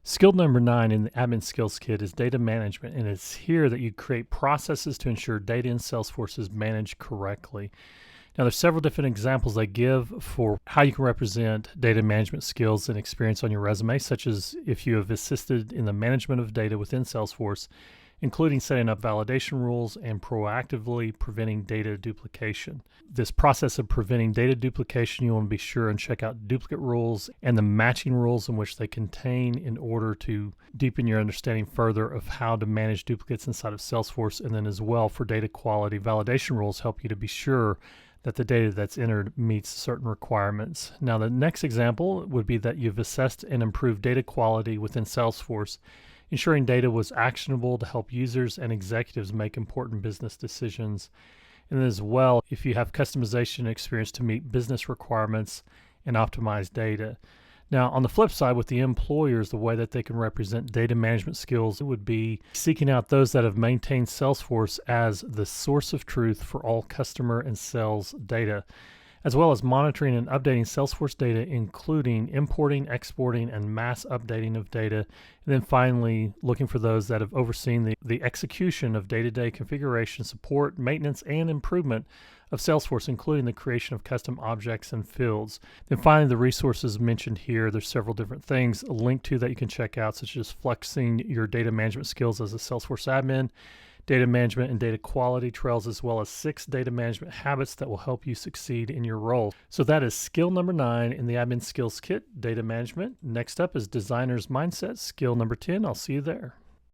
Skill number 9 in the Admin Skills Kit is data management, and it's here that you create processes to ensure data in Salesforce is managed correctly. Now, there's several different examples they give for how you can represent data management skills and experience on your resume, such as if you have assisted in the management of data within Salesforce, including setting up validation rules and proactively preventing data duplication. This process of preventing data duplication, you want to be sure and check out duplicate rules and the matching rules in which they contain in order to deepen your understanding further of how to manage duplicates inside of Salesforce. And then as well, for data quality, validation rules help you to be sure that the data that's entered meets certain requirements. Now, the next example would be that you've assessed and improved data quality within Salesforce, ensuring data was actionable to help users and executives make important business decisions. And as well, if you have customization experience to meet business requirements and optimize data. Now, on the flip side, with the employers, the way that they can represent data management skills would be seeking out those that have maintained Salesforce as the source of truth for all customer and sales data, as well as monitoring and updating Salesforce data, including importing, exporting, and mass updating of data. And then finally, looking for those that have overseen the execution of day-to-day configuration, support, maintenance, and improvement of Salesforce, including the creation of custom objects and fields. Then finally, the resources mentioned here, there's several different things linked to that you can check out, such as flexing your data management skills as a Salesforce admin, data management and data quality trails, as well as 6 data management habits that will help you succeed in your role. So that is skill number 9 in the Admin Skills Kit, data management. Next up is designer's mindset, skill number 10. I'll see you there.